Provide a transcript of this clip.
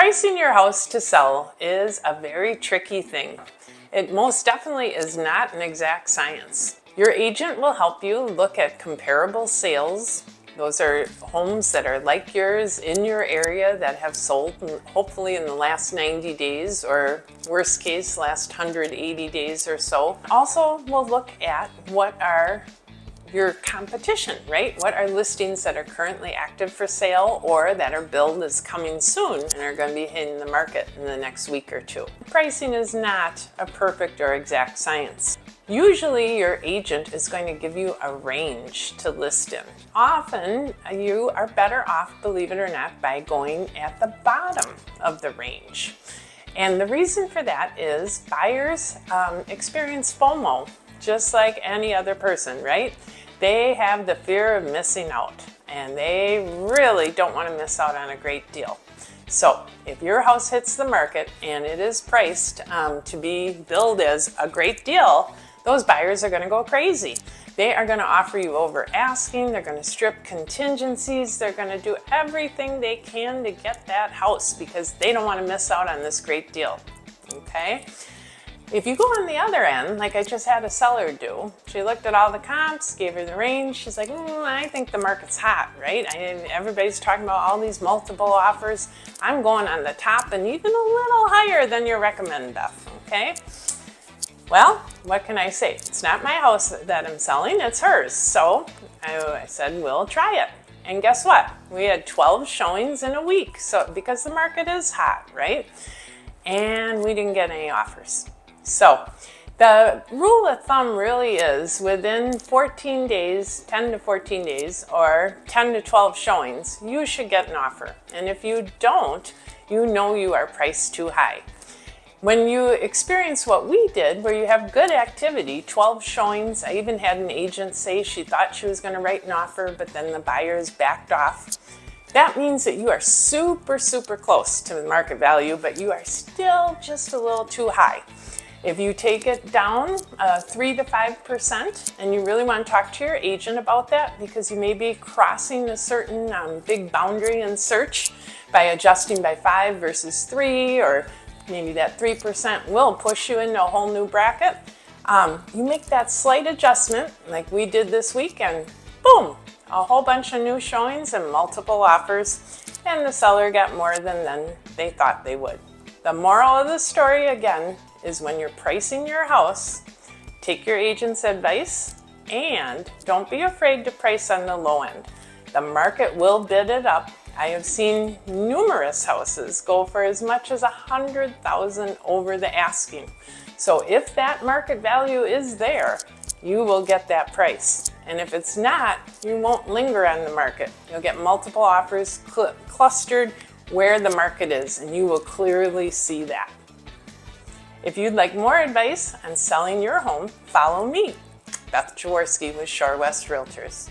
Pricing your house to sell is a very tricky thing. It most definitely is not an exact science. Your agent will help you look at comparable sales. Those are homes that are like yours in your area that have sold hopefully in the last 90 days or worst case last 180 days or so. Also, we'll look at what are your competition, right? What are listings that are currently active for sale or that are billed as coming soon and are going to be hitting the market in the next week or two? Pricing is not a perfect or exact science. Usually your agent is going to give you a range to list in. Often you are better off, believe it or not, by going at the bottom of the range. And the reason for that is buyers experience FOMO just like any other person, right? They have the fear of missing out and they really don't want to miss out on a great deal. So if your house hits the market and it is priced to be billed as a great deal, those buyers are going to go crazy. They are going to offer you over asking, they're going to strip contingencies, they're going to do everything they can to get that house because they don't want to miss out on this great deal, okay? If you go on the other end, like I just had a seller do, she looked at all the comps, gave her the range, she's like, I think the market's hot, right? Everybody's talking about all these multiple offers. I'm going on the top and even a little higher than you recommend, Beth, okay? Well, what can I say? It's not my house that I'm selling, it's hers. So I said, we'll try it. And guess what? We had 12 showings in a week, so because the market is hot, right? And we didn't get any offers. So the rule of thumb really is within 14 days, 10 to 14 days, or 10 to 12 showings, you should get an offer. And if you don't, you know you are priced too high. When you experience what we did, where you have good activity, 12 showings, I even had an agent say she thought she was going to write an offer, but then the buyers backed off. That means that you are super, super close to the market value, but you are still just a little too high. If you take it down 3 to 5%, and you really want to talk to your agent about that because you may be crossing a certain big boundary in search by adjusting by 5 versus 3, or maybe that 3% will push you into a whole new bracket. You make that slight adjustment like we did this week and boom, a whole bunch of new showings and multiple offers, and the seller got more than they thought they would. The moral of the story again is when you're pricing your house, take your agent's advice and don't be afraid to price on the low end. The market will bid it up. I have seen numerous houses go for as much as $100,000 over the asking. So if that market value is there, you will get that price. And if it's not, you won't linger on the market. You'll get multiple offers clustered where the market is, and you will clearly see that. If you'd like more advice on selling your home, follow me, Beth Jaworski with Shore West Realtors.